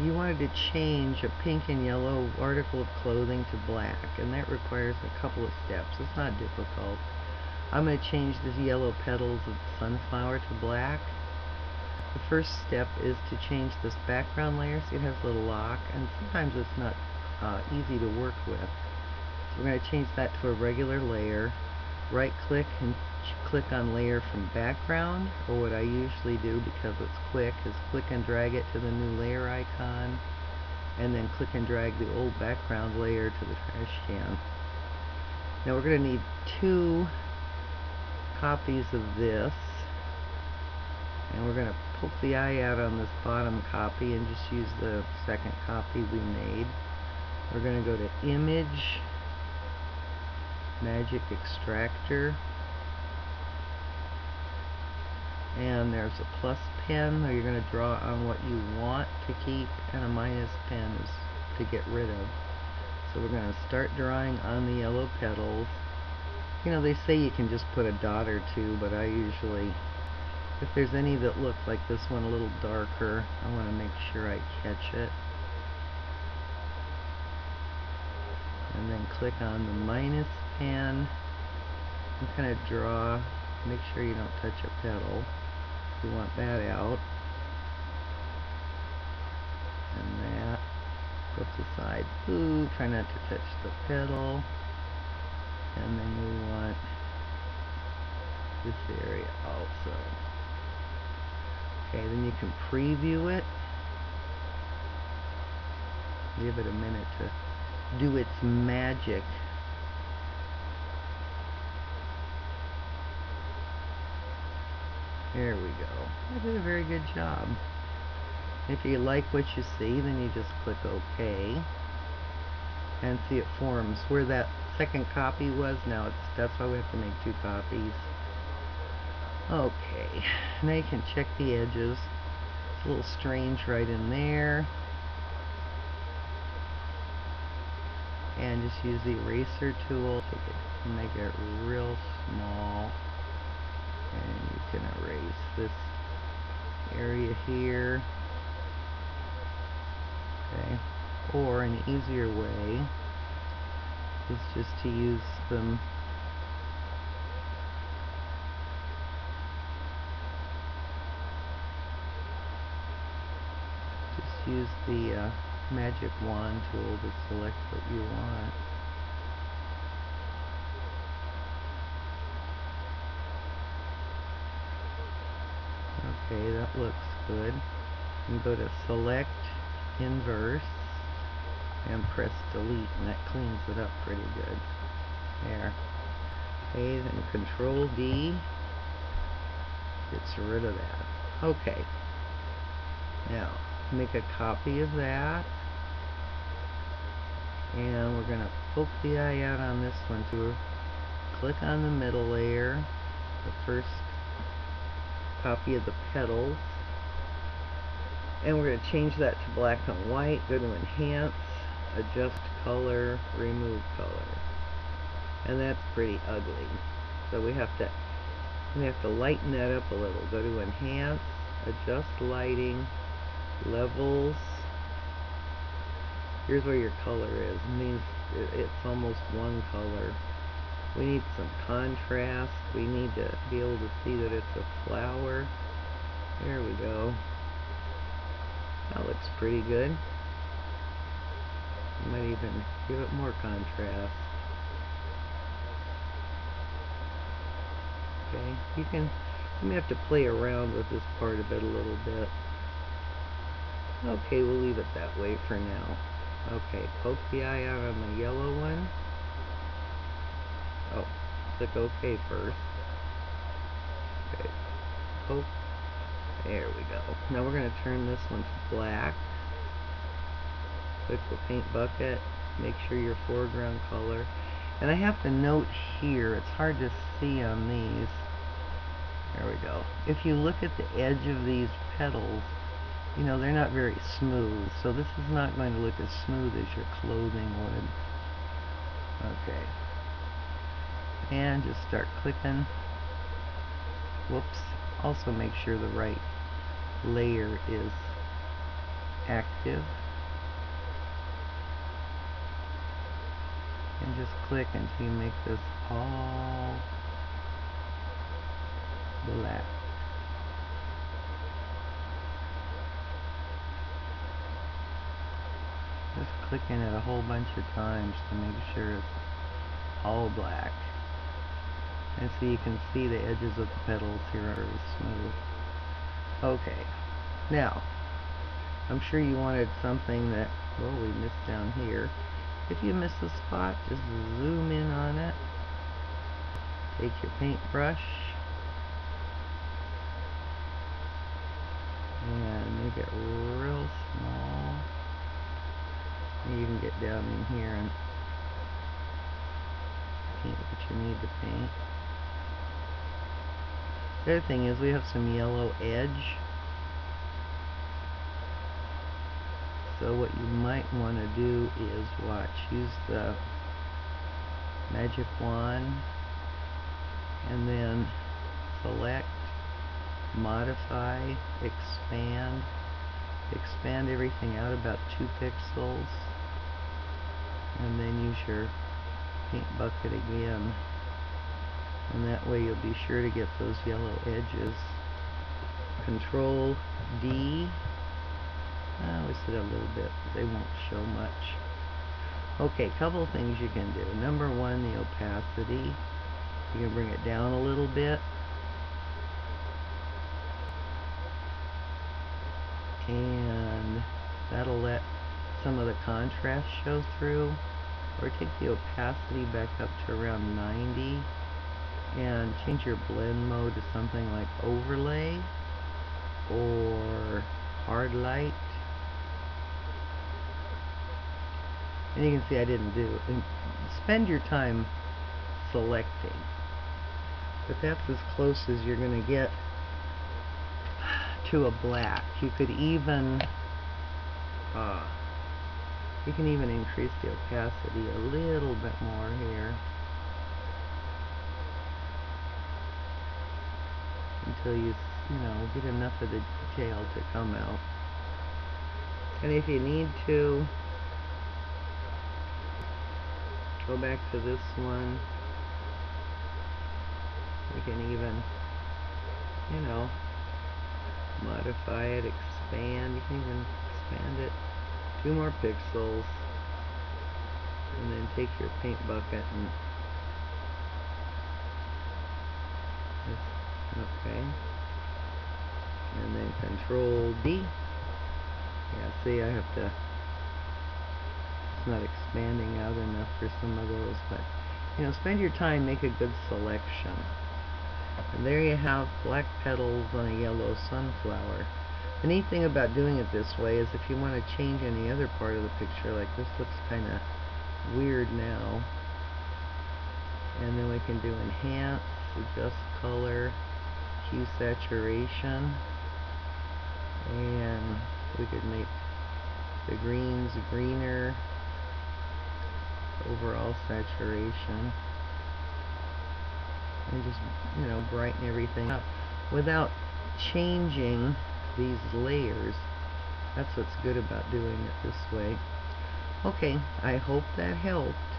you wanted to change a pink and yellow article of clothing to black, and that requires a couple of steps. It's not difficult. I'm going to change the yellow petals of the sunflower to black. The first step is to change this background layer. See, it has a little lock, and sometimes it's not easy to work with. So we're going to change that to a regular layer. Right click and click on layer from background, or what I usually do because it's quick is click and drag it to the new layer icon, and then click and drag the old background layer to the trash can. Now we're going to need 2 copies of this, and we're going to poke the eye out on this bottom copy and just use the second copy we made. We're going to go to Image, Magic Extractor, and there's a plus pen, or you're going to draw on what you want to keep, and a minus pen is to get rid of. So we're going to start drawing on the yellow petals. You know, they say you can just put a dot or 2, but I usually, if there's any that look like this one a little darker, I want to make sure I catch it. And then click on the minus pen and kind of draw. Make sure you don't touch a petal. You want that out. And that. Go to the side. Ooh, try not to touch the petal. And then we want this area also. Okay, then you can preview it. Give it a minute to do its magic. There we go. I did a very good job. If you like what you see, then you just click OK. And see, it forms where that second copy was. Now that's why we have to make 2 copies. Okay, now you can check the edges. It's a little strange right in there. And just use the eraser tool to make it real small. And you can erase this area here. Okay. Or an easier way is just to use them use the magic wand tool to select what you want. Okay, that looks good. You go to Select, Inverse, and press Delete, and that cleans it up pretty good. There. Okay, then Control D gets rid of that. Okay. Now, make a copy of that. And we're going to poke the eye out on this one too. Click on the middle layer, the first copy of the petals. And we're going to change that to black and white. Go to Enhance, Adjust Color, Remove Color. And that's pretty ugly. So we have to lighten that up a little. Go to Enhance, Adjust Lighting, Levels. Here's where your color is. It means it's almost one color. We need some contrast. We need to be able to see that it's a flower. There we go. That looks pretty good. You might even give it more contrast. Okay, you may have to play around with this part of it a little bit. Okay, we'll leave it that way for now. Okay, poke the eye out on the yellow one. Oh, click OK first. Okay, poke. There we go. Now we're going to turn this one to black. Click the paint bucket. Make sure your foreground color. And I have to note here, it's hard to see on these. There we go. If you look at the edge of these petals, you know, they're not very smooth, so this is not going to look as smooth as your clothing would. Okay. And just start clicking. Whoops. Also make sure the right layer is active, and just click until you make this all black. Just clicking it a whole bunch of times to make sure it's all black. And so you can see the edges of the petals here are very smooth. Okay, now I'm sure you wanted something that, well, we missed down here. If you miss a spot, just zoom in on it. Take your paintbrush and make it real small. And you can get down in here and paint what you need to paint. The other thing is we have some yellow edge. So what you might want to do is use the magic wand and then select, modify, expand everything out about 2 pixels, and then use your paint bucket again, and that way you'll be sure to get those yellow edges. Control D. We said a little bit, but they won't show much. Okay, couple things you can do. Number one, the opacity. You can bring it down a little bit. And that'll let some of the contrast show through. Or take the opacity back up to around 90 and change your blend mode to something like overlay or hard light. And you can see I didn't do it. Spend your time selecting. But that's as close as you're going to get to a black. You could even increase the opacity a little bit more here until you get enough of the detail to come out. And if you need to, go back to this one. You can even, modify it, expand. You can even expand it 2 more pixels, and then take your paint bucket and okay, and then Control D. Yeah, see, I have to. It's not expanding out enough for some of those, but spend your time, make a good selection. And there you have black petals on a yellow sunflower. The neat thing about doing it this way is if you want to change any other part of the picture, like this looks kind of weird now, and then we can do enhance, adjust color, hue saturation, and we could make the greens greener, overall saturation, and just brighten everything up without changing these layers. That's what's good about doing it this way. Okay, I hope that helped.